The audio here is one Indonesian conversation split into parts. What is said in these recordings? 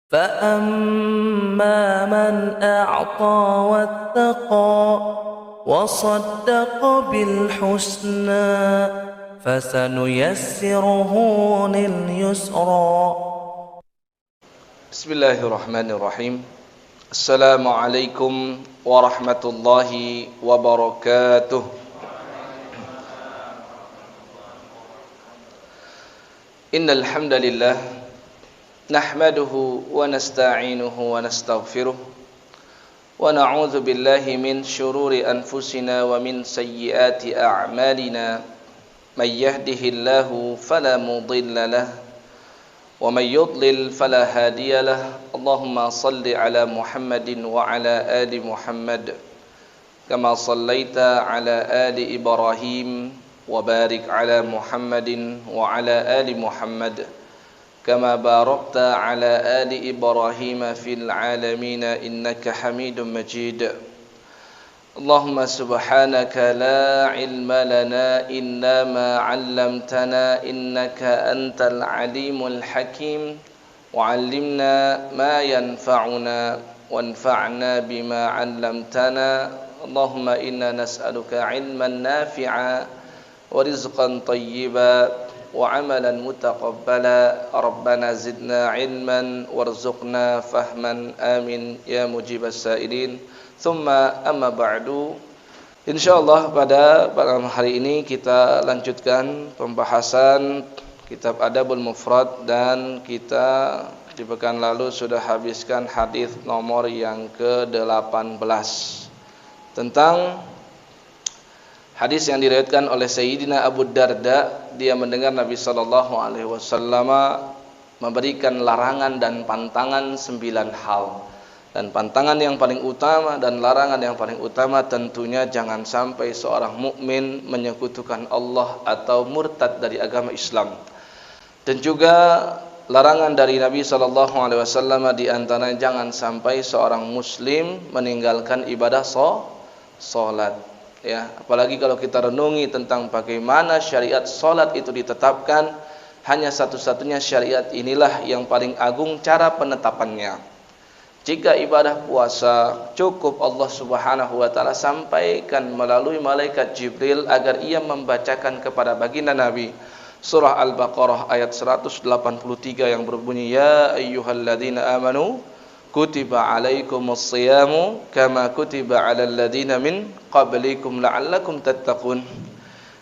فأما من أعطى واتقى وصدق بالحسنى فسنيسره لليسرى. بسم الله الرحمن الرحيم. السلام عليكم ورحمة الله وبركاته. إن الحمد لله نحمده ونستعينه ونستغفره ونعوذ بالله من شرور أنفسنا ومن سيئات أعمالنا. من يهده الله فلا مضل له ومن يضلل فلا هادي له. اللهم صل على محمد وعلى آل محمد كما صليت على آل إبراهيم وبارك على محمد وعلى آل محمد كما باركت على آل إبراهيم في العالمين إنك حميد مجيد. اللهم سبحانك لا علم لنا إلا ما علمتنا إنك أنت العليم الحكيم. وعلمنا ما ينفعنا وانفعنا بما علمتنا. اللهم إنا نسألك علما نافعا ورزقا طيبا وعملا متقبلا. ربنا زدنا علما وارزقنا فهما آمين يا مجيب السائلين. Thumma amma ba'du. Insyaallah pada malam hari ini kita lanjutkan pembahasan kitab Adabul Mufrad, dan kita di pekan lalu sudah habiskan hadis nomor yang ke-18 tentang hadis yang diriwayatkan oleh Sayyidina Abu Darda. Dia mendengar Nabi sallallahu alaihi wasallam memberikan larangan dan pantangan 9 hal. Dan pantangan yang paling utama dan larangan yang paling utama tentunya jangan sampai seorang mukmin menyekutukan Allah atau murtad dari agama Islam. Dan juga larangan dari Nabi sallallahu alaihi wasallam di antaranya jangan sampai seorang muslim meninggalkan ibadah salat. Ya, apalagi kalau kita renungi tentang bagaimana syariat salat itu ditetapkan, hanya satu-satunya syariat inilah yang paling agung cara penetapannya. Jika ibadah puasa cukup Allah Subhanahu wa taala sampaikan melalui malaikat Jibril agar ia membacakan kepada baginda Nabi surah Al-Baqarah ayat 183 yang berbunyi, ya ayyuhalladzina amanu kutiba alaikumus shiyamu kama kutiba alal ladzina min qablikum la'allakum tattaqun.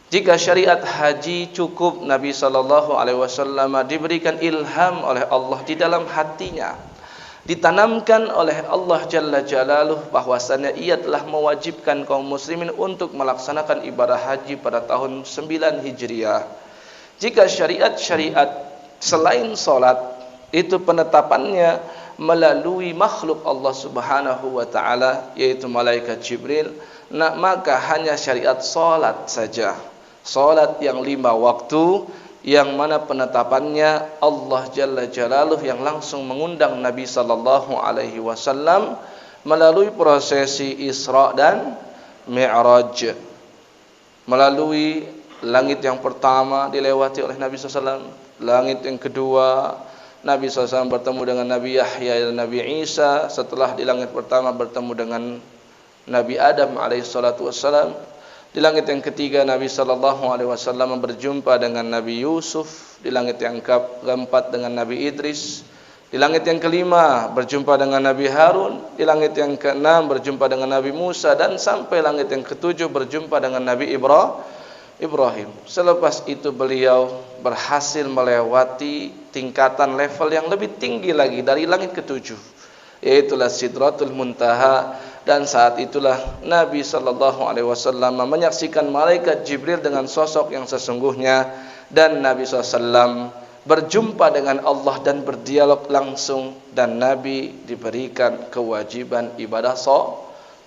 Jika syariat haji cukup Nabi sallallahu alaihi wasallam diberikan ilham oleh Allah di dalam hatinya, ditanamkan oleh Allah Jalla Jalaluh bahwasannya ia telah mewajibkan kaum muslimin untuk melaksanakan ibadah haji pada tahun 9 Hijriah. Jika syariat-syariat selain salat itu penetapannya melalui makhluk Allah Subhanahu wa taala yaitu malaikat Jibril, maka hanya syariat salat saja. Salat yang 5 waktu yang mana penetapannya Allah Jalla Jalaluh yang langsung mengundang Nabi sallallahu alaihi wasallam melalui prosesi Isra dan Mi'raj. Melalui langit yang pertama dilewati oleh Nabi SAW, langit yang kedua Nabi SAW bertemu dengan Nabi Yahya dan Nabi Isa. Setelah di langit pertama bertemu dengan Nabi Adam alaihissalatu wassalam. Di langit yang ketiga Nabi sallallahu alaihi wasallam berjumpa dengan Nabi Yusuf. Di langit yang keempat dengan Nabi Idris. Di langit yang kelima berjumpa dengan Nabi Harun. Di langit yang keenam berjumpa dengan Nabi Musa, dan sampai langit yang ketujuh berjumpa dengan Nabi Ibrahim. Selepas itu beliau berhasil melewati tingkatan level yang lebih tinggi lagi dari langit ketujuh, yaitulah Sidratul Muntaha. Dan saat itulah Nabi sallallahu alaihi wasallam menyaksikan malaikat Jibril dengan sosok yang sesungguhnya, dan Nabi SAW berjumpa dengan Allah dan berdialog langsung, dan Nabi diberikan kewajiban ibadah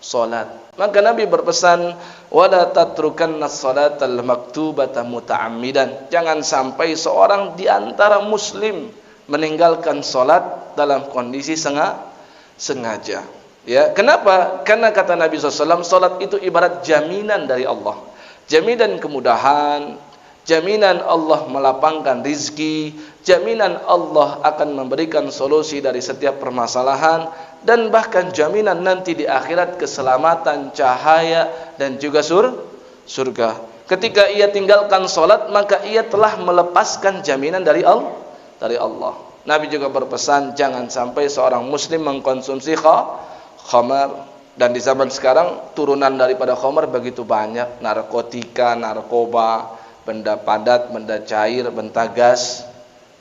salat. Maka Nabi berpesan, wala tatrukanna salatal maktubata muta'ammidan. Jangan sampai seorang di antara muslim meninggalkan salat dalam kondisi sengaja. Ya, kenapa? Karena kata Nabi SAW, salat itu ibarat jaminan dari Allah. Jaminan kemudahan, jaminan Allah melapangkan rizki, jaminan Allah akan memberikan solusi dari setiap permasalahan, dan bahkan jaminan nanti di akhirat keselamatan, cahaya, dan juga surga. Ketika ia tinggalkan solat, maka ia telah melepaskan jaminan dari Allah. Nabi juga berpesan, jangan sampai seorang muslim mengkonsumsi khamar. Dan di zaman sekarang turunan daripada khamar begitu banyak, narkotika, narkoba, benda padat, benda cair, benda gas,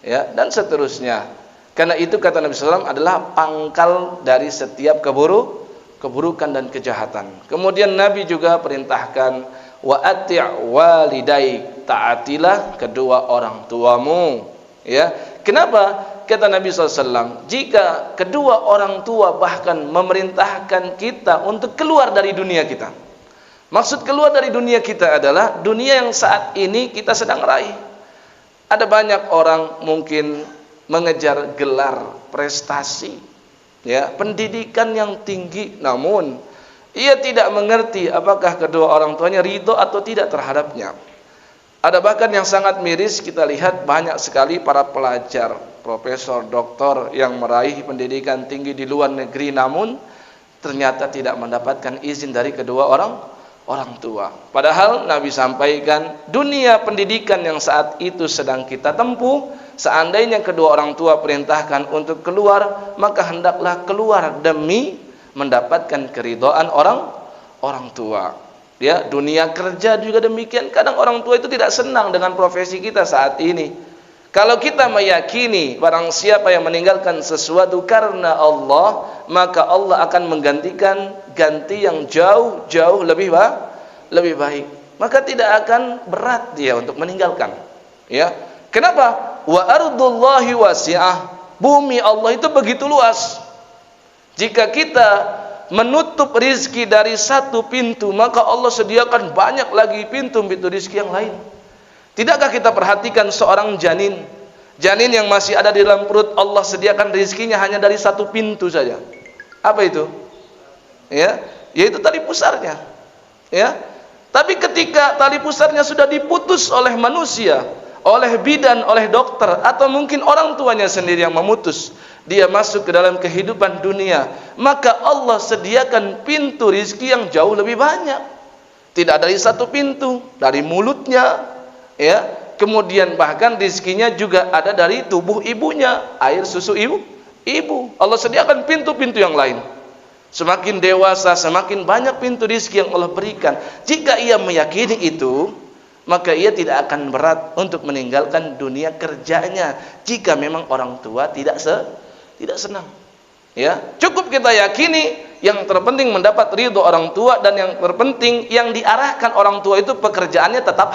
ya, dan seterusnya. Karena itu kata Nabi SAW adalah pangkal dari setiap keburukan dan kejahatan. Kemudian Nabi juga perintahkan, wa ati' walidaik, taatilah kedua orang tuamu. Ya, kenapa? Kata Nabi SAW, jika kedua orang tua bahkan memerintahkan kita untuk keluar dari dunia kita. Maksud keluar dari dunia kita adalah dunia yang saat ini kita sedang raih. Ada banyak orang mungkin mengejar gelar, prestasi, ya, pendidikan yang tinggi, namun ia tidak mengerti apakah kedua orang tuanya ridho atau tidak terhadapnya. Ada bahkan yang sangat miris, kita lihat banyak sekali para pelajar, profesor, doktor yang meraih pendidikan tinggi di luar negeri, namun ternyata tidak mendapatkan izin dari kedua orang tua. Padahal Nabi sampaikan, dunia pendidikan yang saat itu sedang kita tempuh, seandainya kedua orang tua perintahkan untuk keluar, maka hendaklah keluar demi mendapatkan keridhaan orang tua. Ya, dunia kerja juga demikian. Kadang orang tua itu tidak senang dengan profesi kita saat ini. Kalau kita meyakini barang siapa yang meninggalkan sesuatu karena Allah, maka Allah akan menggantikan ganti yang jauh lebih baik. Maka tidak akan berat dia untuk meninggalkan. Ya. Kenapa? Wa ardullahi wasi'ah. Bumi Allah itu begitu luas. Jika kita menutup rizki dari satu pintu, maka Allah sediakan banyak lagi pintu-pintu rizki yang lain. Tidakkah kita perhatikan seorang janin yang masih ada di dalam perut, Allah sediakan rizkinya hanya dari satu pintu saja. Apa itu? Ya, yaitu tali pusarnya. Ya. Tapi ketika tali pusarnya sudah diputus oleh manusia, oleh bidan, oleh dokter, atau mungkin orang tuanya sendiri yang memutus, dia masuk ke dalam kehidupan dunia, maka Allah sediakan pintu rizki yang jauh lebih banyak. Tidak dari satu pintu, dari mulutnya, ya. Kemudian bahkan rizkinya juga ada dari tubuh ibunya, air susu ibu. Allah sediakan pintu-pintu yang lain. Semakin dewasa, semakin banyak pintu rizki yang Allah berikan. Jika ia meyakini itu, maka ia tidak akan berat untuk meninggalkan dunia kerjanya, jika memang orang tua tidak senang. Ya, cukup kita yakini yang terpenting mendapat ridho orang tua, dan yang terpenting yang diarahkan orang tua itu pekerjaannya tetap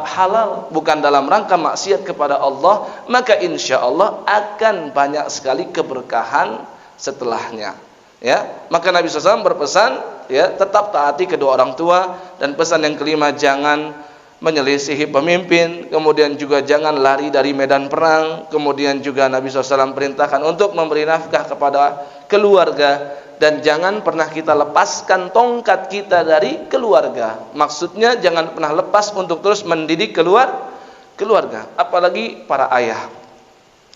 halal, bukan dalam rangka maksiat kepada Allah, maka insya Allah akan banyak sekali keberkahan setelahnya. Ya, maka Nabi SAW berpesan, ya, tetap taati kedua orang tua. Dan pesan yang kelima, jangan menyelisihi pemimpin, kemudian juga jangan lari dari medan perang. Kemudian juga Nabi SAW perintahkan untuk memberi nafkah kepada keluarga, dan jangan pernah kita lepaskan tongkat kita dari keluarga. Maksudnya jangan pernah lepas untuk terus mendidik keluarga, apalagi para ayah,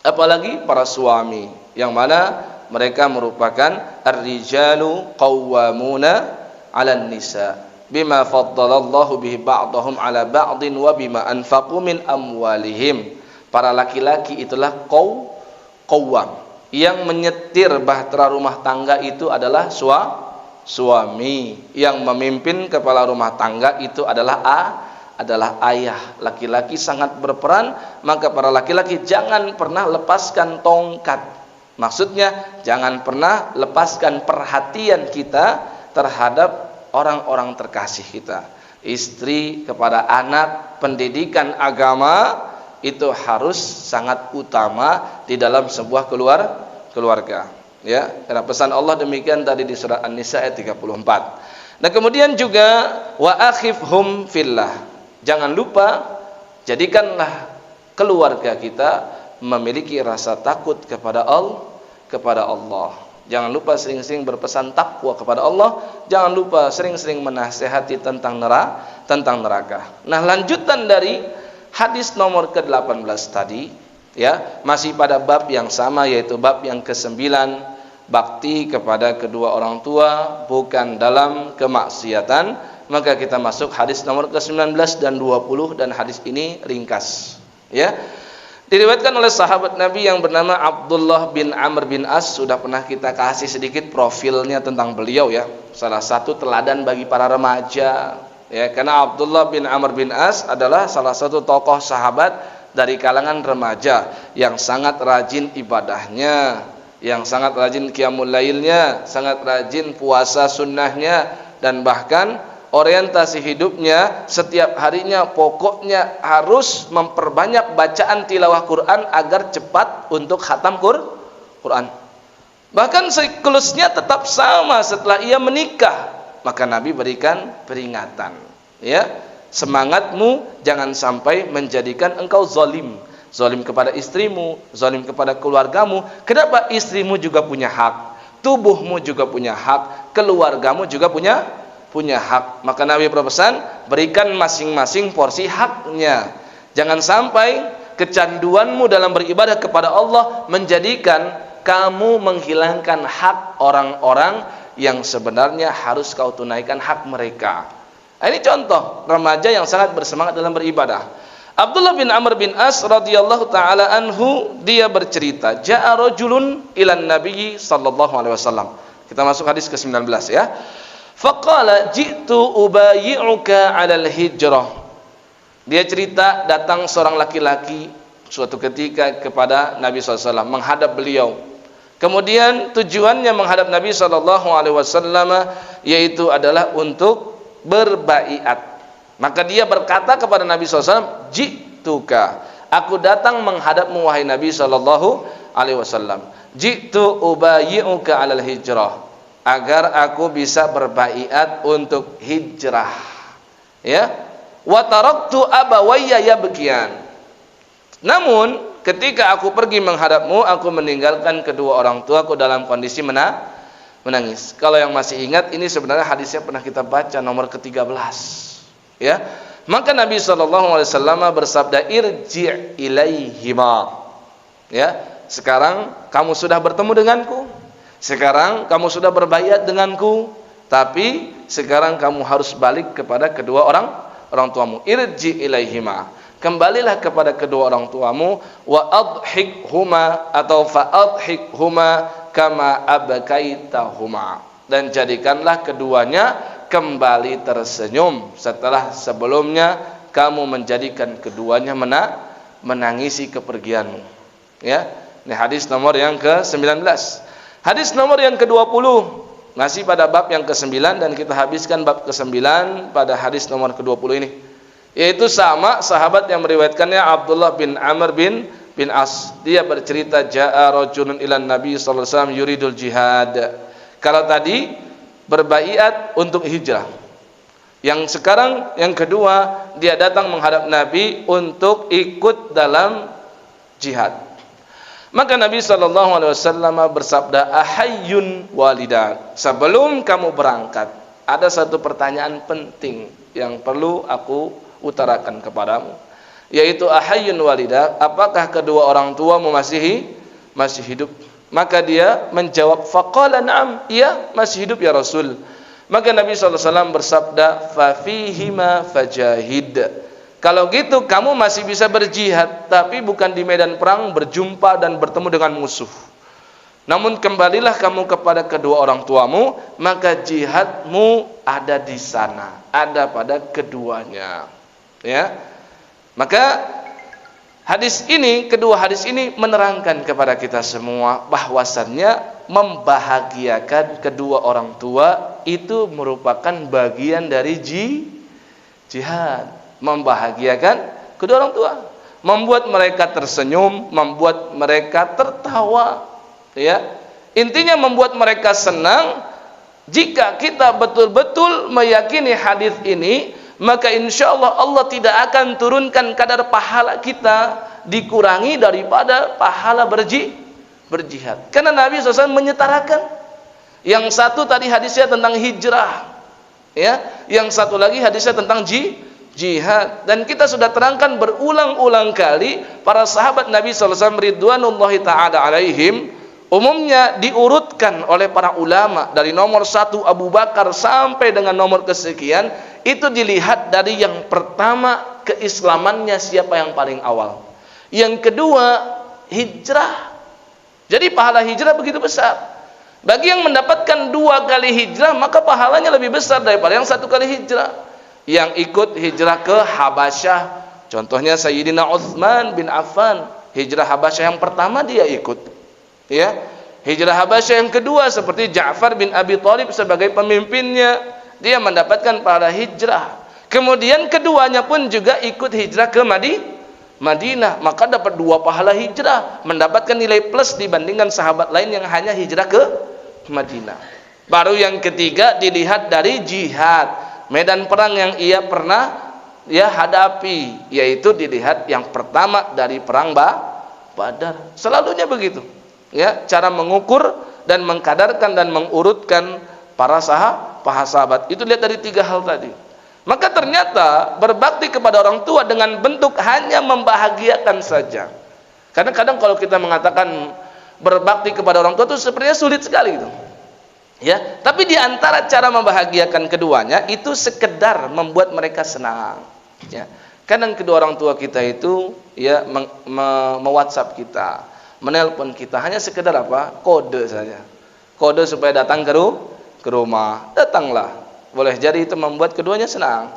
apalagi para suami, yang mana mereka merupakan ar-rijalu qawwamuna 'alan nisa bima faddalallahu bihi ba'dahum 'ala ba'din wa bima anfaqu min amwalihim. Para laki-laki itulah qawwam, yang menyetir bahtera rumah tangga itu adalah suami, yang memimpin kepala rumah tangga itu adalah ayah. Laki-laki sangat berperan, maka para laki-laki jangan pernah lepaskan tongkat. Maksudnya jangan pernah lepaskan perhatian kita terhadap orang-orang terkasih kita. Istri kepada anak, pendidikan agama itu harus sangat utama di dalam sebuah keluarga. Ya, karena pesan Allah demikian tadi di surat An-Nisa ayat 34. Nah, kemudian juga wa akhifhum fillah. Jangan lupa jadikanlah keluarga kita memiliki rasa takut kepada Allah. Jangan lupa sering-sering berpesan takwa kepada Allah. Jangan lupa sering-sering menasehati tentang neraka. Nah, lanjutan dari hadis nomor ke-18 tadi, ya, masih pada bab yang sama, yaitu bab yang ke-9, bakti kepada kedua orang tua bukan dalam kemaksiatan. Maka kita masuk hadis nomor ke-19 dan 20, dan hadis ini ringkas, ya. Diriwayatkan oleh sahabat Nabi yang bernama Abdullah bin Amr bin As. Sudah pernah kita kasih sedikit profilnya tentang beliau, ya. Salah satu teladan bagi para remaja, ya, karena Abdullah bin Amr bin As adalah salah satu tokoh sahabat dari kalangan remaja yang sangat rajin ibadahnya, yang sangat rajin qiyamul lailnya, sangat rajin puasa sunnahnya, dan bahkan orientasi hidupnya setiap harinya pokoknya harus memperbanyak bacaan tilawah Quran agar cepat untuk khatam Quran. Bahkan siklusnya tetap sama setelah ia menikah. Maka Nabi berikan peringatan, ya, semangatmu jangan sampai menjadikan engkau zalim kepada istrimu, zalim kepada keluargamu. Kenapa? Istrimu juga punya hak, tubuhmu juga punya hak, keluargamu juga punya hak. Maka Nabi berpesan, berikan masing-masing porsi haknya. Jangan sampai kecanduanmu dalam beribadah kepada Allah menjadikan kamu menghilangkan hak orang-orang yang sebenarnya harus kau tunaikan hak mereka. Ini contoh remaja yang sangat bersemangat dalam beribadah. Abdullah bin Amr bin As radhiyallahu taala anhu, dia bercerita, ja'a rajulun ilan nabiyyi sallallahu alaihi wasallam. Kita masuk hadis ke-19, ya. Faqala ji'tu ubayyi'uka 'alal hijrah. Dia cerita, datang seorang laki-laki suatu ketika kepada Nabi SAW, menghadap beliau. Kemudian tujuannya menghadap Nabi SAW yaitu adalah untuk berbaiat. Maka dia berkata kepada Nabi SAW, ji'tuka, aku datang menghadapmu wahai Nabi SAW. Ji'tu ubayyi'uka 'alal hijrah, agar aku bisa berbaiat untuk hijrah, ya. Wa taraktu abawayya yabkiyan. Namun ketika aku pergi menghadapmu, aku meninggalkan kedua orang tuaku dalam kondisi menangis. Kalau yang masih ingat, ini sebenarnya hadisnya pernah kita baca, nomor ke-13, ya. Maka Nabi SAW bersabda, irji' ilaihima, ya. Sekarang kamu sudah bertemu denganku, sekarang kamu sudah berbaiat denganku, tapi sekarang kamu harus balik kepada kedua orang tuamu. Irji ilaihima, kembalilah kepada kedua orang tuamu. Wa adhikhuma atau fa adhikhuma kama abkaitahuma, dan jadikanlah keduanya kembali tersenyum setelah sebelumnya kamu menjadikan keduanya menangisi kepergianmu, ya. Ini hadis nomor yang ke-19. Hadis nomor yang ke-20, masih pada bab yang ke-9, dan kita habiskan bab ke-9 pada hadis nomor ke-20 ini. Yaitu sama sahabat yang meriwayatkannya, Abdullah bin Amr bin As. Dia bercerita, ja'a rajulun ilan Nabi sallallahu alaihi wasallam yuridul jihad. Kalau tadi berbaiat untuk hijrah, yang sekarang yang kedua, dia datang menghadap Nabi untuk ikut dalam jihad. Maka Nabi SAW bersabda, ahayyun walidan. Sebelum kamu berangkat, ada satu pertanyaan penting yang perlu aku utarakan kepadamu, yaitu ahayyun walidak, apakah kedua orang tuamu masih hidup? Maka dia menjawab, faqala na'am, iya masih hidup ya Rasul. Maka Nabi SAW bersabda, fafihima fajahid. Kalau gitu kamu masih bisa berjihad, tapi bukan di medan perang berjumpa dan bertemu dengan musuh. Namun kembalilah kamu kepada kedua orang tuamu, maka jihadmu ada di sana, ada pada keduanya, ya. Maka kedua hadis ini menerangkan kepada kita semua bahwasannya membahagiakan kedua orang tua itu merupakan bagian dari jihad. Membahagiakan kedua orang tua, membuat mereka tersenyum, membuat mereka tertawa, ya. Intinya membuat mereka senang. Jika kita betul-betul meyakini hadis ini, maka insya Allah tidak akan turunkan kadar pahala kita dikurangi daripada pahala berjihad. Karena Nabi SAW menyetarakan Yang satu tadi hadisnya tentang hijrah, ya. Yang satu lagi hadisnya tentang jihad. Dan kita sudah terangkan berulang-ulang kali, para sahabat Nabi sallallahu alaihi wasallam ridwanullahi taala alaihim umumnya diurutkan oleh para ulama dari nomor 1 Abu Bakar sampai dengan nomor kesekian, itu dilihat dari yang pertama keislamannya siapa yang paling awal. Yang kedua hijrah. Jadi pahala hijrah begitu besar. Bagi yang mendapatkan 2 kali hijrah, maka pahalanya lebih besar daripada yang 1 kali hijrah. Yang ikut hijrah ke Habasyah, contohnya Sayyidina Utsman bin Affan, hijrah Habasyah yang pertama dia ikut, ya. Hijrah Habasyah yang kedua seperti Ja'far bin Abi Thalib sebagai pemimpinnya, dia mendapatkan pahala hijrah. Kemudian keduanya pun juga ikut hijrah ke Madinah, maka dapat 2 pahala hijrah, mendapatkan nilai plus dibandingkan sahabat lain yang hanya hijrah ke Madinah. Baru yang ketiga dilihat dari jihad, medan perang yang ia pernah hadapi, yaitu dilihat yang pertama dari perang Badar. Selalunya begitu, ya, cara mengukur dan mengkadarkan dan mengurutkan para sahabat itu lihat dari 3 hal tadi. Maka ternyata berbakti kepada orang tua dengan bentuk hanya membahagiakan saja. Kadang-kadang kalau kita mengatakan berbakti kepada orang tua itu sepertinya sulit sekali gitu. Ya, tapi di antara cara membahagiakan keduanya itu sekedar membuat mereka senang. Ya. Kadang kedua orang tua kita itu ya me-WhatsApp kita, menelpon kita hanya sekedar apa? Kode saja. Kode supaya datang ke rumah. Datanglah. Boleh jadi itu membuat keduanya senang.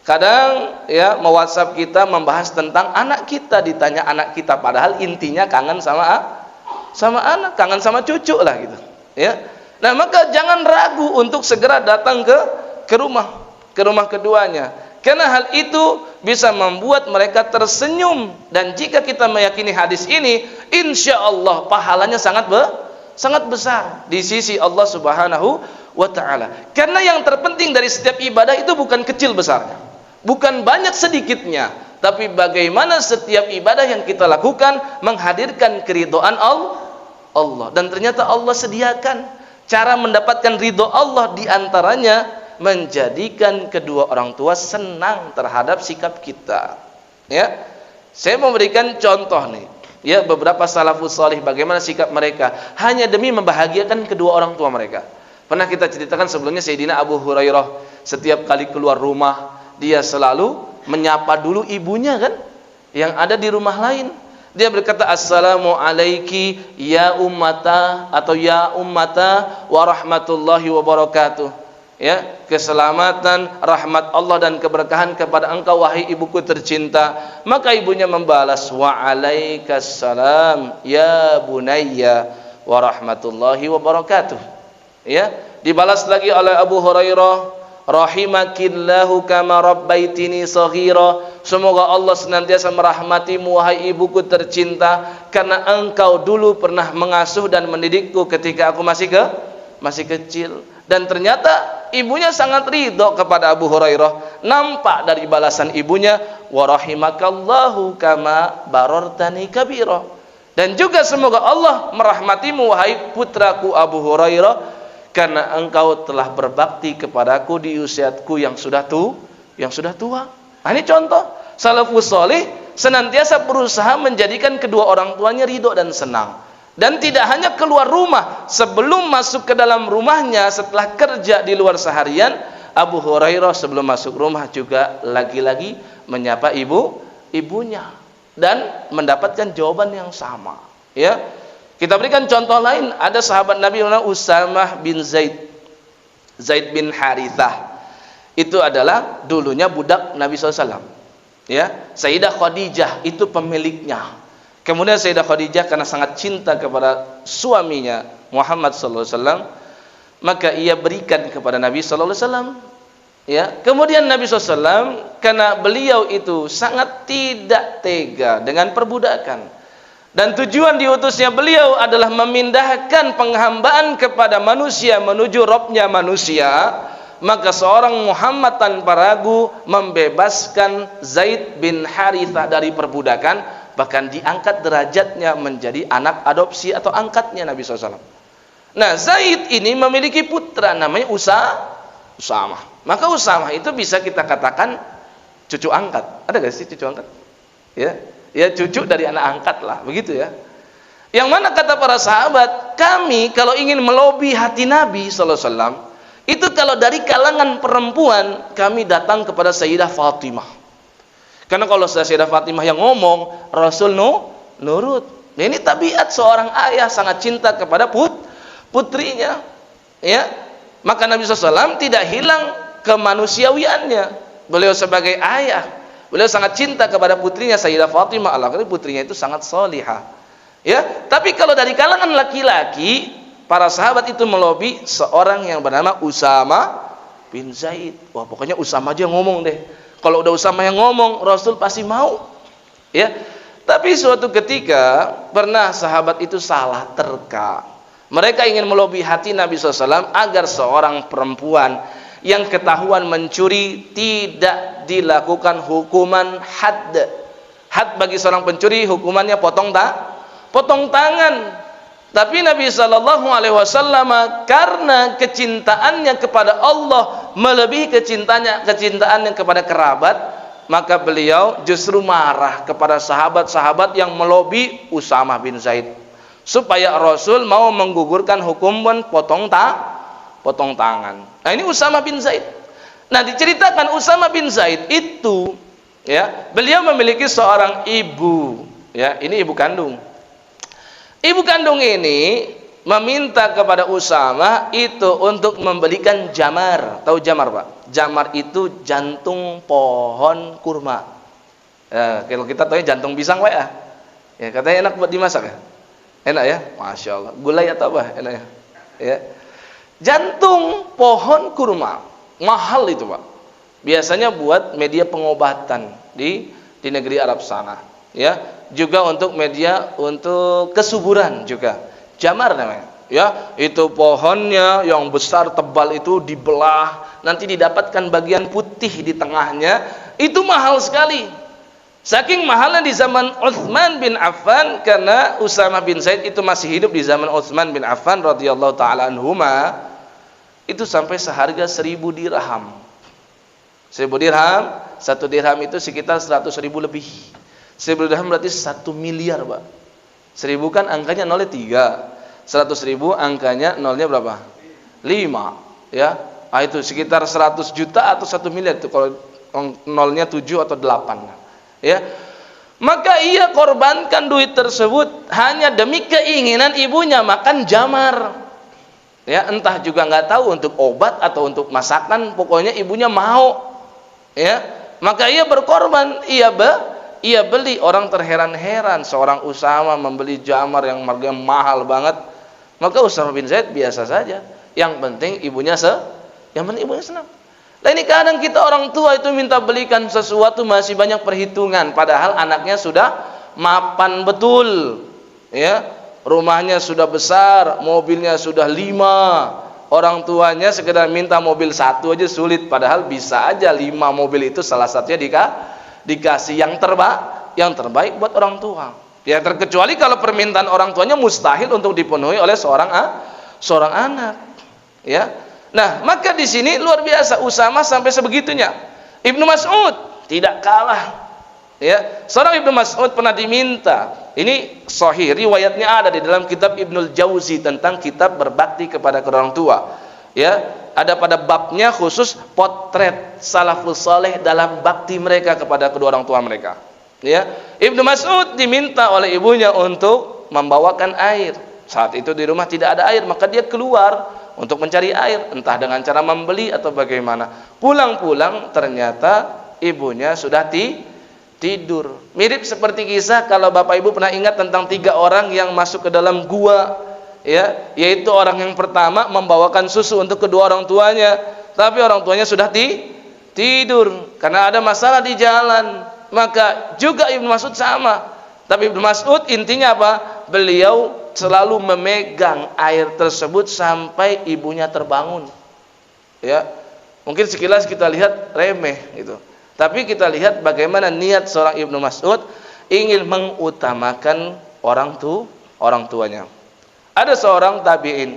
Kadang ya me-WhatsApp kita membahas tentang anak kita, ditanya anak kita, padahal intinya kangen sama anak, kangen sama cucu lah gitu, ya. Nah, maka jangan ragu untuk segera datang ke rumah keduanya, karena hal itu bisa membuat mereka tersenyum. Dan jika kita meyakini hadis ini, insya Allah pahalanya sangat besar di sisi Allah Subhanahu wa ta'ala. Karena yang terpenting dari setiap ibadah itu bukan kecil besarnya, bukan banyak sedikitnya, tapi bagaimana setiap ibadah yang kita lakukan menghadirkan keridhaan Allah. Dan ternyata Allah sediakan cara mendapatkan ridho Allah, diantaranya menjadikan kedua orang tua senang terhadap sikap kita. Ya, saya memberikan contoh nih, ya, beberapa salafus salih bagaimana sikap mereka hanya demi membahagiakan kedua orang tua mereka. Pernah kita ceritakan sebelumnya, Sayyidina Abu Hurairah setiap kali keluar rumah dia selalu menyapa dulu ibunya kan, yang ada di rumah lain. Dia berkata, assalamu alaiki ya ummata, atau ya ummata wa rahmatullahi wa barakatuh. Ya, keselamatan, rahmat Allah dan keberkahan kepada engkau wahai ibuku tercinta. Maka ibunya membalas, wa alaikassalam ya bunayya wa rahmatullahi wa barakatuh. Ya, dibalas lagi oleh Abu Hurairah, rahimakillahu kama rabbaitini shaghira. Semoga Allah senantiasa merahmatimu wahai ibuku tercinta, karena engkau dulu pernah mengasuh dan mendidikku ketika aku masih kecil. Dan ternyata ibunya sangat ridho kepada Abu Hurairah. Nampak dari balasan ibunya, wa rahimakallahu kama barartani kabira. Dan juga semoga Allah merahmatimu wahai putraku Abu Hurairah, karena engkau telah berbakti kepadaku di usiaku yang sudah tua. Nah, ini contoh salafus salih senantiasa berusaha menjadikan kedua orang tuanya ridho dan senang. Dan tidak hanya keluar rumah, sebelum masuk ke dalam rumahnya setelah kerja di luar seharian, Abu Hurairah sebelum masuk rumah juga lagi-lagi menyapa ibunya dan mendapatkan jawaban yang sama. Ya. Kita berikan contoh lain, ada sahabat Nabi Usamah bin Zaid bin Harithah. Itu adalah dulunya budak Nabi SAW. Ya, Sayyidah Khadijah itu pemiliknya. Kemudian Sayyidah Khadijah karena sangat cinta kepada suaminya Muhammad SAW, maka ia berikan kepada Nabi SAW. Ya, kemudian Nabi SAW karena beliau itu sangat tidak tega dengan perbudakan, dan tujuan diutusnya beliau adalah memindahkan penghambaan kepada manusia menuju Rabbnya manusia, maka seorang Muhammad tanpa ragu membebaskan Zaid bin Harithah dari perbudakan, bahkan diangkat derajatnya menjadi anak adopsi atau angkatnya Nabi SAW. Nah, Zaid ini memiliki putra namanya Usamah. Maka Usamah itu bisa kita katakan cucu angkat. Ada gak sih cucu angkat? Ya, ya cucu dari anak angkat lah, begitu ya. Yang mana kata para sahabat, kami kalau ingin melobi hati Nabi sallallahu alaihi wasallam, itu kalau dari kalangan perempuan kami datang kepada Sayyidah Fatimah. Karena kalau Sayyidah Fatimah yang ngomong, Rasul nurut. Nah, ini tabiat seorang ayah sangat cinta kepada putrinya. Ya, maka Nabi SAW tidak hilang kemanusiawiannya. Beliau sebagai ayah, beliau sangat cinta kepada putrinya Sayyidah Fatimah. Karena putrinya itu sangat salihah. Ya, tapi kalau dari kalangan laki-laki, para sahabat itu melobi seorang yang bernama Usamah bin Zaid. Wah, pokoknya Usamah aja ngomong deh. Kalau udah Usamah yang ngomong, Rasul pasti mau. Ya. Tapi suatu ketika pernah sahabat itu salah terka. Mereka ingin melobi hati Nabi SAW agar seorang perempuan yang ketahuan mencuri tidak dilakukan hukuman had. Had bagi seorang pencuri hukumannya potong tangan. Tapi Nabi sallallahu alaihi wasallam karena kecintaannya kepada Allah melebihi kecintaannya kepada kerabat, maka beliau justru marah kepada sahabat-sahabat yang melobi Usamah bin Zaid supaya Rasul mau menggugurkan hukuman potong tangan. Nah, ini Usamah bin Zaid. Nah, diceritakan Usamah bin Zaid itu ya, beliau memiliki seorang ibu, ya, ini ibu kandung. Ibu kandung ini meminta kepada Usamah itu untuk membelikan jamar. Tahu jamar, Pak? Jamar itu jantung pohon kurma. Ya, kalau kita tahu jantung pisang, Pak ya. Ya, katanya enak buat dimasak ya. Enak ya? Masya Allah. Gulai atau apa? Enak ya. Ya. Jantung pohon kurma. Mahal itu, Pak. Biasanya buat media pengobatan di negeri Arab sana. Ya, juga untuk media untuk kesuburan juga. Jamar namanya. Ya, itu pohonnya yang besar tebal itu dibelah, nanti didapatkan bagian putih di tengahnya. Itu mahal sekali. Saking mahalnya di zaman Utsman bin Affan, karena Usamah bin Zaid itu masih hidup di zaman Utsman bin Affan radhiyallahu taala anhuma, itu sampai seharga 1000 dirham. 1000 dirham, 1 dirham itu sekitar 100.000 lebih. 1000 dirham berarti 1 miliar, Pak. 1000 kan angkanya nolnya 3. 100.000 angkanya nolnya berapa? 5. Ya. Ah, itu sekitar 100 juta atau 1 miliar itu kalau nolnya 7 atau 8. Ya. Maka ia korbankan duit tersebut hanya demi keinginan ibunya makan jamar. Ya, entah juga nggak tahu untuk obat atau untuk masakan, pokoknya ibunya mau. Ya. Maka ia berkorban, ia beli. Orang terheran-heran seorang Usamah membeli jamar yang harganya mahal banget. Maka Usamah bin Zaid biasa saja. Yang penting ibunya senang. Nah, ini kadang kita orang tua itu minta belikan sesuatu masih banyak perhitungan, padahal anaknya sudah mapan betul. Ya, rumahnya sudah besar, mobilnya sudah 5. Orang tuanya sekedar minta mobil 1 aja sulit, padahal bisa aja 5 mobil itu salah satunya dikasih yang terbaik buat orang tua. Ya, terkecuali kalau permintaan orang tuanya mustahil untuk dipenuhi oleh seorang anak. Ya. Nah, maka di sini luar biasa Usamah sampai sebegitunya. Ibnu Mas'ud tidak kalah. Ya, seorang Ibnu Mas'ud pernah diminta. Ini sahih, riwayatnya ada di dalam kitab Ibnul Jauzi tentang kitab berbakti kepada orang tua. Ya, ada pada babnya khusus potret salafus saleh dalam bakti mereka kepada kedua orang tua mereka. Ya, Ibnu Mas'ud diminta oleh ibunya untuk membawakan air. Saat itu di rumah tidak ada air, maka dia keluar untuk mencari air, entah dengan cara membeli atau bagaimana. Pulang-pulang ternyata ibunya sudah tidur. Mirip seperti kisah kalau Bapak Ibu pernah ingat tentang 3 orang yang masuk ke dalam gua, ya, yaitu orang yang pertama membawakan susu untuk kedua orang tuanya, tapi orang tuanya sudah tidur karena ada masalah di jalan. Maka juga Ibnu Mas'ud sama. Tapi Ibnu Mas'ud intinya apa? Beliau selalu memegang air tersebut sampai ibunya terbangun. Ya. Mungkin sekilas kita lihat remeh gitu. Tapi kita lihat bagaimana niat seorang Ibnu Mas'ud ingin mengutamakan orang tuanya. Ada seorang tabi'in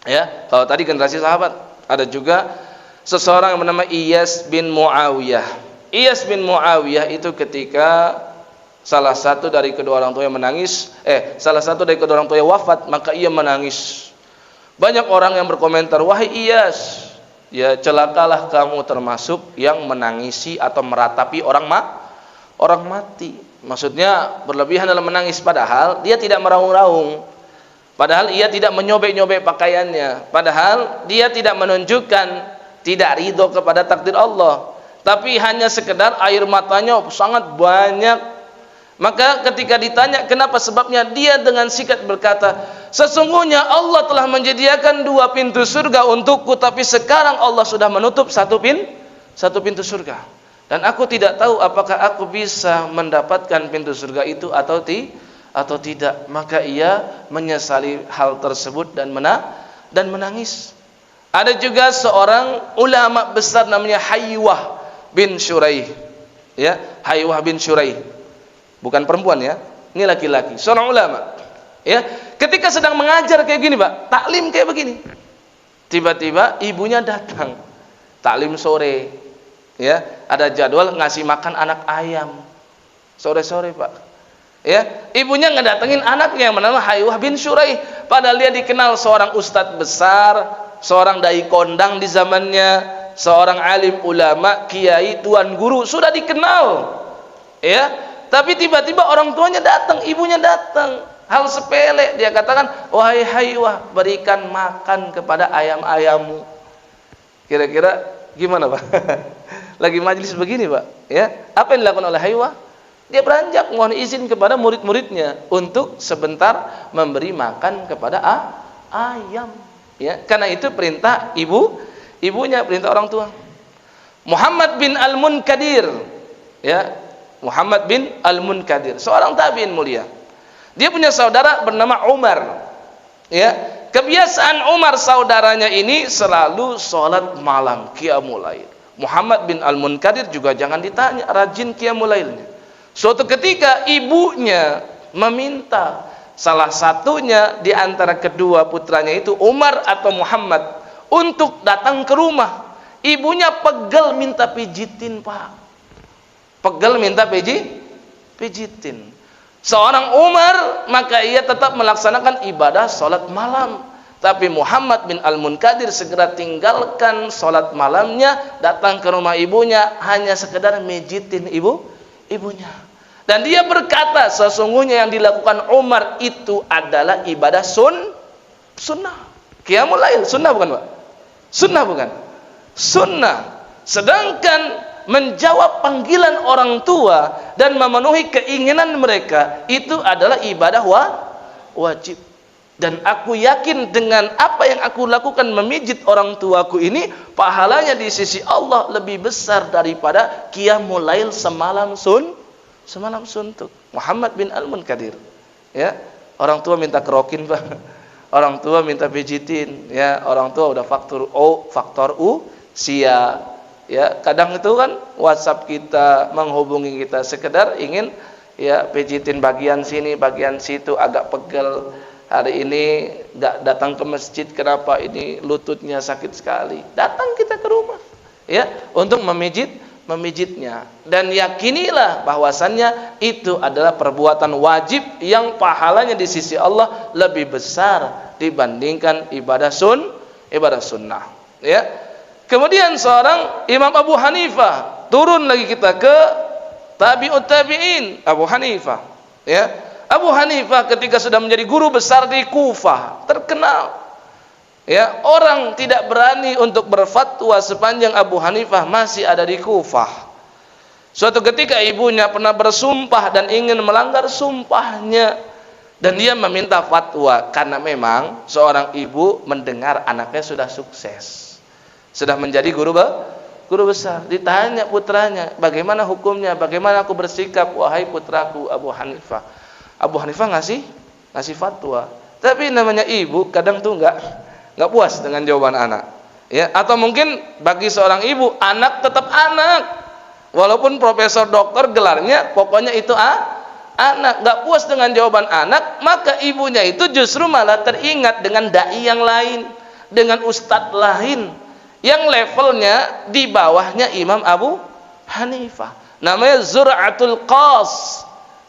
Ya, kalau tadi generasi sahabat, ada juga seseorang yang bernama Iyas bin Muawiyah. Iyas bin Muawiyah itu ketika salah satu dari kedua orang tuanya salah satu dari kedua orang tuanya wafat, maka ia menangis. Banyak orang yang berkomentar, "Wahai Iyas, ya celakalah kamu termasuk yang menangisi atau meratapi orang mati." Maksudnya berlebihan dalam menangis, padahal dia tidak meraung-raung. Padahal ia tidak menyobek-nyobek pakaiannya. Padahal dia tidak menunjukkan tidak ridho kepada takdir Allah. Tapi hanya sekedar air matanya sangat banyak. Maka ketika ditanya kenapa sebabnya, dia dengan sikat berkata, "Sesungguhnya Allah telah menyediakan 2 pintu surga untukku, tapi sekarang Allah sudah menutup satu pintu surga. Dan aku tidak tahu apakah aku bisa mendapatkan pintu surga itu atau tidak." Maka ia menyesali hal tersebut dan menangis. Ada juga seorang ulama besar namanya Haywah bin Shuraih. Ya, Haywah bin Shuraih. Bukan perempuan ya, ini laki-laki, seorang ulama. Ya, ketika sedang mengajar kayak gini, Pak, taklim kayak begini. Tiba-tiba ibunya datang. Taklim sore. Ya, ada jadwal ngasih makan anak ayam. Sore-sore, Pak. Ya, ibunya ngedatengin anaknya yang bernama Haywah bin Shuraih. Padahal dia dikenal seorang ustadz besar, seorang dai kondang di zamannya, seorang alim ulama, kiai, tuan guru, sudah dikenal. Ya, tapi tiba-tiba orang tuanya datang, ibunya datang. Hal sepele, dia katakan, "Wahai Haywah, berikan makan kepada ayam-ayammu." Kira-kira gimana, Pak? Lagi majelis begini, Pak. Ya, apa yang dilakukan oleh Haywah? Dia beranjak mohon izin kepada murid-muridnya untuk sebentar memberi makan kepada ayam. Ya, karena itu perintah ibunya, perintah orang tua. Muhammad bin Al-Munkadir, ya, Muhammad bin Al-Munkadir, seorang tabi'in mulia. Dia punya saudara bernama Umar. Ya, kebiasaan Umar saudaranya ini selalu sholat malam, qiyamul lail. Muhammad bin Al-Munkadir juga jangan ditanya, rajin qiyamul lailnya. Suatu ketika ibunya meminta salah satunya di antara kedua putranya itu, Umar atau Muhammad, untuk datang ke rumah. Ibunya pegel minta pijitin, Pak. Pegel minta pijitin. Seorang Umar, maka ia tetap melaksanakan ibadah sholat malam. Tapi Muhammad bin Al-Munkadir segera tinggalkan sholat malamnya, datang ke rumah ibunya, hanya sekedar mijitin ibunya. Dan dia berkata, sesungguhnya yang dilakukan Umar itu adalah ibadah sunnah. Qiyamul lail, sunnah bukan, Pak? Sunnah bukan? Sunnah. Sedangkan menjawab panggilan orang tua dan memenuhi keinginan mereka itu adalah ibadah wajib. Dan aku yakin dengan apa yang aku lakukan memijit orang tuaku ini, pahalanya di sisi Allah lebih besar daripada qiyamul lail semalam suntuk. Muhammad bin Al-Munkadir. Ya, orang tua minta kerokin, Pak. Orang tua minta pijitin, ya, orang tua udah faktor usia. Ya, kadang itu kan WhatsApp kita, menghubungi kita sekedar ingin ya pijitin bagian sini, bagian situ, agak pegel. Hari ini enggak datang ke masjid, kenapa ini lututnya sakit sekali. Datang kita ke rumah, ya, untuk memijitnya. Dan yakinilah bahwasannya itu adalah perbuatan wajib yang pahalanya di sisi Allah lebih besar dibandingkan ibadah sunnah. Ya. Kemudian seorang Imam Abu Hanifah, turun lagi kita ke tabi'ut tabi'in, Abu Hanifah. Ya. Abu Hanifah ketika sudah menjadi guru besar di Kufah, terkenal. Ya, orang tidak berani untuk berfatwa sepanjang Abu Hanifah masih ada di Kufah. Suatu ketika ibunya pernah bersumpah dan ingin melanggar sumpahnya, dan dia meminta fatwa karena memang seorang ibu mendengar anaknya sudah sukses, sudah menjadi guru besar. Ditanya putranya, bagaimana hukumnya, bagaimana aku bersikap wahai putraku Abu Hanifah. Abu Hanifah ngasih fatwa. Tapi namanya ibu kadang tuh enggak puas dengan jawaban anak. Ya, atau mungkin bagi seorang ibu, anak tetap anak. Walaupun profesor doktor gelarnya, pokoknya itu anak. Enggak puas dengan jawaban anak, maka ibunya itu justru malah teringat dengan dai yang lain. dengan ustadz lain yang levelnya di bawahnya Imam Abu Hanifah, namanya Zur'atul Qas.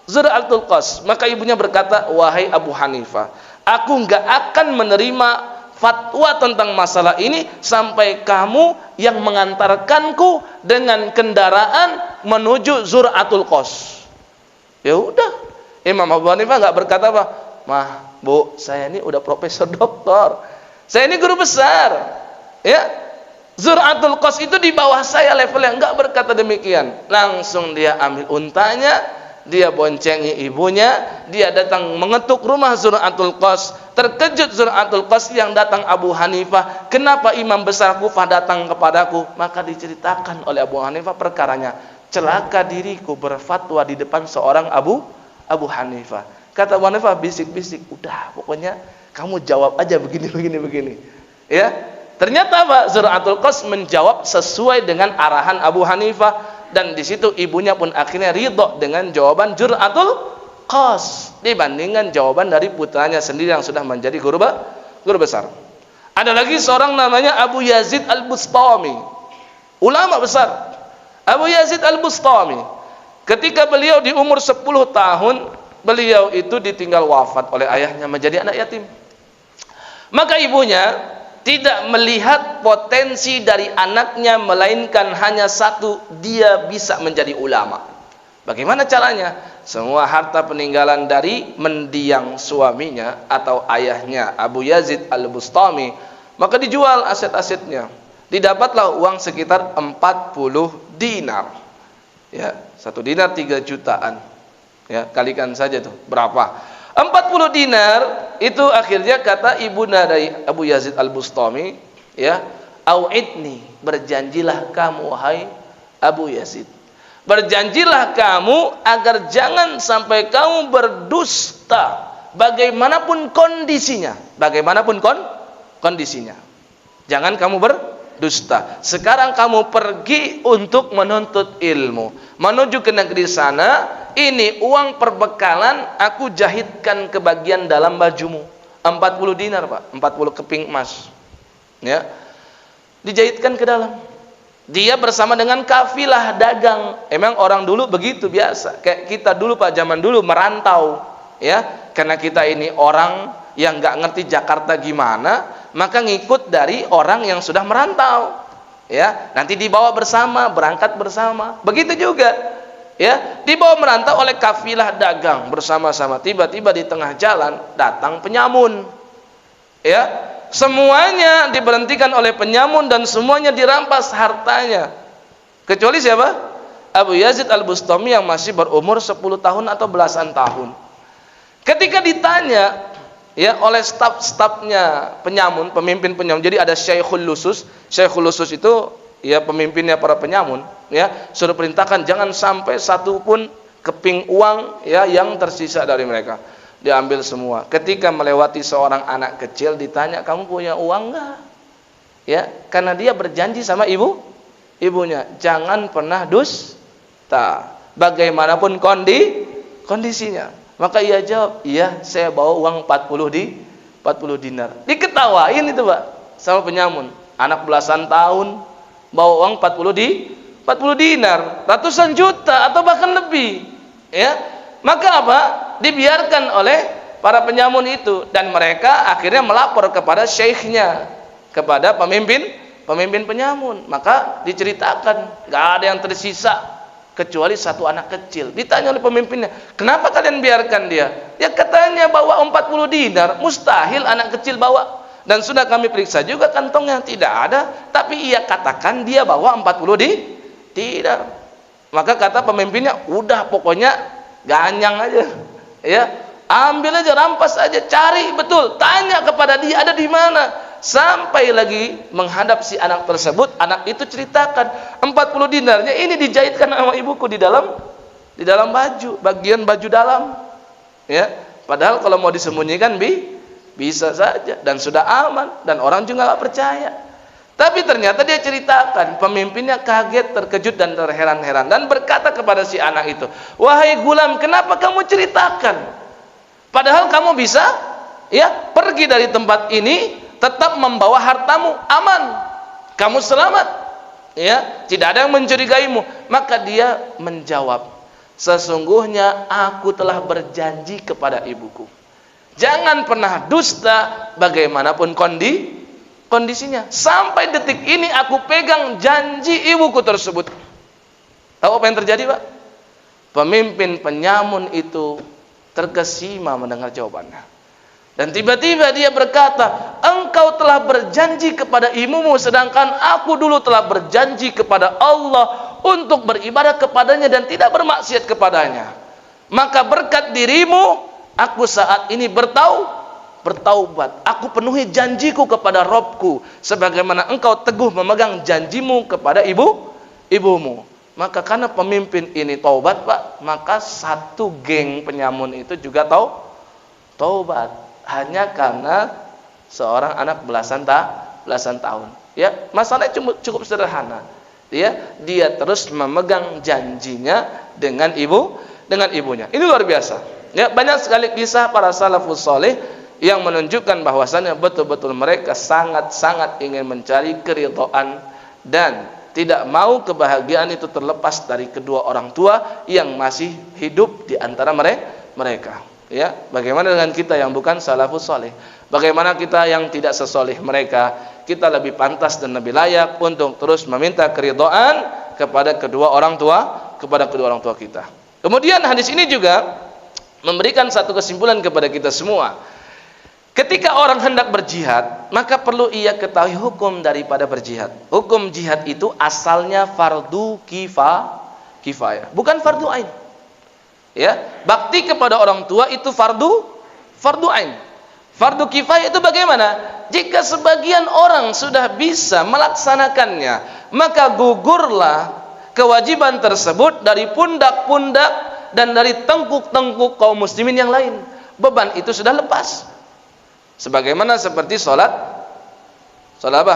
Zur'atul Qas. Maka ibunya berkata, wahai Abu Hanifah, aku enggak akan menerima fatwa tentang masalah ini sampai kamu yang mengantarkanku dengan kendaraan menuju Zur'atul Qas. Ya udah, Imam Abu Hanifah enggak berkata apa, "Mah, Bu, saya ini udah profesor doktor. Saya ini guru besar." Ya. Zur'atul Qas itu di bawah saya levelnya, enggak berkata demikian. Langsung dia ambil untanya, dia boncengi ibunya, dia datang mengetuk rumah Zur'atul Qas. Terkejut Zur'atul Qas yang datang Abu Hanifah, kenapa imam besar Kufah datang kepadaku? Maka diceritakan oleh Abu Hanifah perkaranya. Celaka diriku berfatwa di depan seorang Abu Hanifah. Kata Abu Hanifah bisik-bisik, udah pokoknya kamu jawab aja begini. Ya. Ternyata apa? Zur'atul Qas menjawab sesuai dengan arahan Abu Hanifah, dan di situ ibunya pun akhirnya ridho dengan jawaban Zur'atul Qas dibandingkan jawaban dari putranya sendiri yang sudah menjadi guru besar. Ada lagi seorang namanya Abu Yazid Al-Bustami, ulama besar. Abu Yazid Al-Bustami, ketika beliau di umur 10 tahun, beliau itu ditinggal wafat oleh ayahnya menjadi anak yatim. Maka ibunya tidak melihat potensi dari anaknya, melainkan hanya satu, dia bisa menjadi ulama. Bagaimana caranya? Semua harta peninggalan dari mendiang suaminya atau ayahnya Abu Yazid Al-Bustami, maka dijual aset-asetnya. Didapatlah uang sekitar 40 dinar. Ya, 1 dinar 3 jutaan. Ya, kalikan saja tuh berapa? 40 dinar itu akhirnya kata ibunda dari Abu Yazid Al-Bustami, ya, au'idni, berjanjilah kamu wahai Abu Yazid. Berjanjilah kamu agar jangan sampai kamu berdusta bagaimanapun kondisinya. Bagaimanapun kondisinya. Jangan kamu berdusta. Sekarang kamu pergi untuk menuntut ilmu, menuju ke negeri sana. Ini uang perbekalan, aku jahitkan ke bagian dalam bajumu. 40 dinar, Pak. 40 keping emas. Ya. Dijahitkan ke dalam. Dia bersama dengan kafilah dagang. Emang orang dulu begitu biasa. Kayak kita dulu, Pak, zaman dulu merantau. Ya. Karena kita ini orang yang nggak ngerti Jakarta gimana, maka ngikut dari orang yang sudah merantau. Ya. Nanti dibawa bersama, berangkat bersama. Begitu juga. Ya, dibawa merantau oleh kafilah dagang bersama-sama. Tiba-tiba di tengah jalan datang penyamun. Ya, semuanya diberhentikan oleh penyamun dan semuanya dirampas hartanya. Kecuali siapa? Abu Yazid Al-Bustami yang masih berumur 10 tahun atau belasan tahun. Ketika ditanya ya oleh staf-stafnya penyamun, pemimpin penyamun. Jadi ada Syekhul Lusus. Syekhul Lusus itu ya pemimpinnya para penyamun, ya, suruh perintahkan jangan sampai satu pun keping uang ya yang tersisa dari mereka. Diambil semua. Ketika melewati seorang anak kecil ditanya, "Kamu punya uang enggak?" Ya, karena dia berjanji sama ibunya, jangan pernah dusta bagaimanapun kondisinya. Maka ia jawab, "Iya, saya bawa uang 40 dinar." Diketawain itu, Pak, sama penyamun. Anak belasan tahun bawa uang 40 dinar, ratusan juta atau bahkan lebih. Ya. Maka apa? Dibiarkan oleh para penyamun itu, dan mereka akhirnya melapor kepada syekhnya, kepada pemimpin penyamun. Maka diceritakan, enggak ada yang tersisa kecuali satu anak kecil. Ditanya oleh pemimpinnya, "Kenapa kalian biarkan dia?" Ya katanya bawa 40 dinar, mustahil anak kecil bawa. Dan sudah kami periksa juga kantongnya tidak ada, tapi ia katakan dia bawa 40 dinar. Maka kata pemimpinnya, udah pokoknya ganyang aja, ya, ambil aja, rampas aja, cari betul, tanya kepada dia ada di mana. Sampai lagi menghadap si anak tersebut, anak itu ceritakan 40 dinarnya ini dijahitkan sama ibuku di dalam baju, bagian baju dalam, ya. Padahal kalau mau disembunyikan bisa saja dan sudah aman dan orang juga nggak percaya. Tapi ternyata dia ceritakan, pemimpinnya kaget, terkejut dan terheran-heran dan berkata kepada si anak itu, "Wahai gulam, kenapa kamu ceritakan? Padahal kamu bisa ya pergi dari tempat ini tetap membawa hartamu aman, kamu selamat, ya, tidak ada yang mencurigaimu. Maka dia menjawab, sesungguhnya aku telah berjanji kepada ibuku, jangan pernah dusta bagaimanapun kondisinya. Sampai detik ini aku pegang janji ibuku tersebut. Tahu apa yang terjadi, Pak? Pemimpin penyamun itu terkesima mendengar jawabannya. Dan tiba-tiba dia berkata, engkau telah berjanji kepada ibumu, sedangkan aku dulu telah berjanji kepada Allah untuk beribadah kepadanya dan tidak bermaksiat kepadanya. Maka berkat dirimu, aku saat ini bertaubat. Aku penuhi janjiku kepada Robku, sebagaimana engkau teguh memegang janjimu kepada ibumu. Maka karena pemimpin ini taubat, Pak, maka satu geng penyamun itu juga taubat. Hanya karena seorang anak belasan tahun. Ya, masalahnya cukup sederhana. Dia terus memegang janjinya dengan ibunya. Ini luar biasa. Ya, banyak sekali kisah para salafus saleh yang menunjukkan bahwasannya betul-betul mereka sangat-sangat ingin mencari keridhaan dan tidak mau kebahagiaan itu terlepas dari kedua orang tua yang masih hidup di antara mereka. Ya, bagaimana dengan kita yang bukan salafus saleh? Bagaimana kita yang tidak sesoleh mereka? Kita lebih pantas dan lebih layak untuk terus meminta keridhaan kepada kedua orang tua kita. Kemudian hadis ini juga memberikan satu kesimpulan kepada kita semua. Ketika orang hendak berjihad, maka perlu ia ketahui hukum daripada berjihad. Hukum jihad itu asalnya fardu kifayah, bukan fardu ain. Ya, bakti kepada orang tua itu fardu ain. Fardu kifayah itu bagaimana? Jika sebagian orang sudah bisa melaksanakannya, maka gugurlah kewajiban tersebut dari pundak-pundak dan dari tengkuk-tengkuk kaum muslimin yang lain. Beban itu sudah lepas. Sebagaimana seperti sholat apa?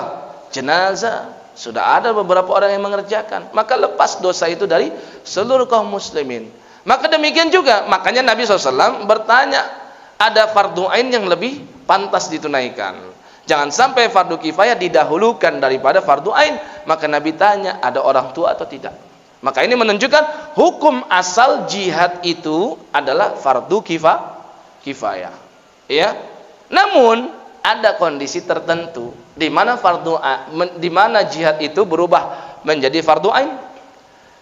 Jenazah, sudah ada beberapa orang yang mengerjakan, maka lepas dosa itu dari seluruh kaum muslimin. Maka demikian juga, makanya Nabi SAW bertanya, ada fardu ain yang lebih pantas ditunaikan. Jangan sampai fardu kifayah didahulukan daripada fardu ain. Maka Nabi tanya, ada orang tua atau tidak? Maka ini menunjukkan hukum asal jihad itu adalah fardu kifayah. Ya. Namun ada kondisi tertentu di mana jihad itu berubah menjadi fardu ain.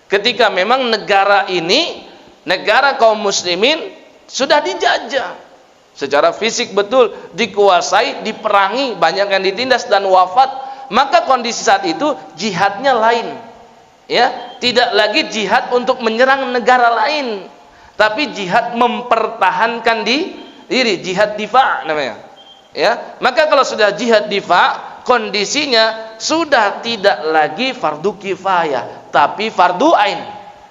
Ketika memang negara ini, negara kaum muslimin sudah dijajah secara fisik, betul dikuasai, diperangi, banyak yang ditindas dan wafat, maka kondisi saat itu jihadnya lain. Ya, tidak lagi jihad untuk menyerang negara lain, tapi jihad mempertahankan diri, jihad difa namanya. Ya, maka kalau sudah jihad difa, kondisinya sudah tidak lagi fardu kifayah, tapi fardu ain.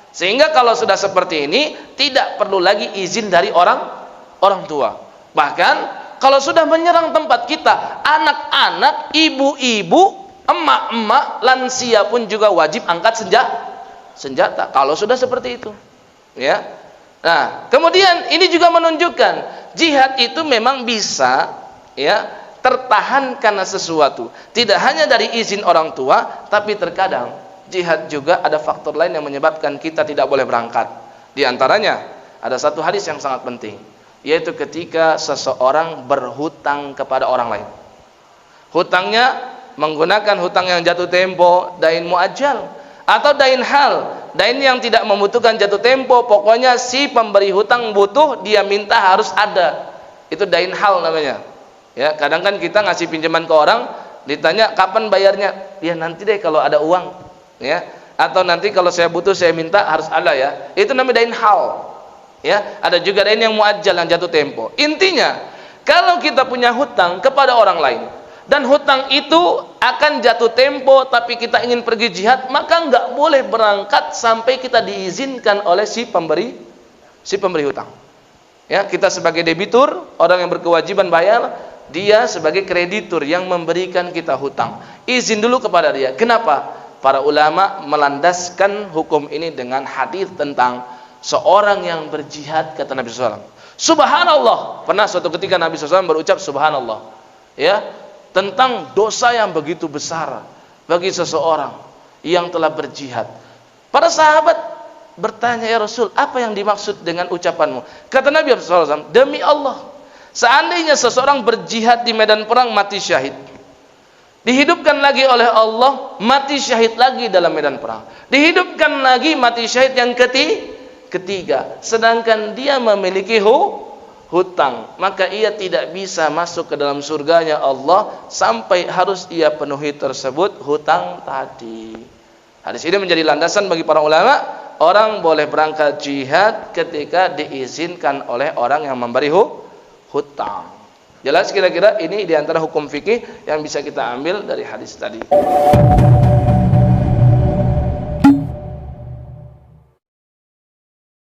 Sehingga kalau sudah seperti ini, tidak perlu lagi izin dari orang tua. Bahkan kalau sudah menyerang tempat kita, anak-anak, ibu-ibu, emak-emak, lansia pun juga wajib angkat senjata. Kalau sudah seperti itu, ya. Nah, kemudian ini juga menunjukkan jihad itu memang bisa, ya, tertahan karena sesuatu. Tidak hanya dari izin orang tua, tapi terkadang jihad juga ada faktor lain yang menyebabkan kita tidak boleh berangkat. Di antaranya ada satu hadis yang sangat penting, yaitu ketika seseorang berhutang kepada orang lain. Hutangnya menggunakan hutang yang jatuh tempo, dain muajjal, atau dain hal, dain yang tidak membutuhkan jatuh tempo. Pokoknya si pemberi hutang butuh, dia minta harus ada. Itu dain hal namanya. Ya, kadang kan kita ngasih pinjaman ke orang, ditanya kapan bayarnya? Ya nanti deh kalau ada uang, ya. Atau nanti kalau saya butuh saya minta harus ada, ya. Itu namanya dain hal. Ya, ada juga dain yang muajjal yang jatuh tempo. Intinya, kalau kita punya hutang kepada orang lain dan hutang itu akan jatuh tempo, tapi kita ingin pergi jihad, maka nggak boleh berangkat sampai kita diizinkan oleh si pemberi hutang. Ya, kita sebagai debitur, orang yang berkewajiban bayar, dia sebagai kreditur yang memberikan kita hutang, izin dulu kepada dia. Kenapa? Para ulama melandaskan hukum ini dengan hadis tentang seorang yang berjihad, kata Nabi SAW. Subhanallah. Pernah suatu ketika Nabi SAW berucap subhanallah. Ya, tentang dosa yang begitu besar bagi seseorang yang telah berjihad. Para sahabat bertanya, ya Rasul, apa yang dimaksud dengan ucapanmu? Kata Nabi SAW, demi Allah, seandainya seseorang berjihad di medan perang mati syahid, dihidupkan lagi oleh Allah, mati syahid lagi dalam medan perang, dihidupkan lagi, mati syahid yang ketiga, sedangkan dia memiliki hutang, maka ia tidak bisa masuk ke dalam surganya Allah sampai harus ia penuhi tersebut hutang tadi. Hadis ini menjadi landasan bagi para ulama, orang boleh berangkat jihad ketika diizinkan oleh orang yang memberi hutang. Jelas kira-kira ini diantara hukum fikih yang bisa kita ambil dari hadis tadi.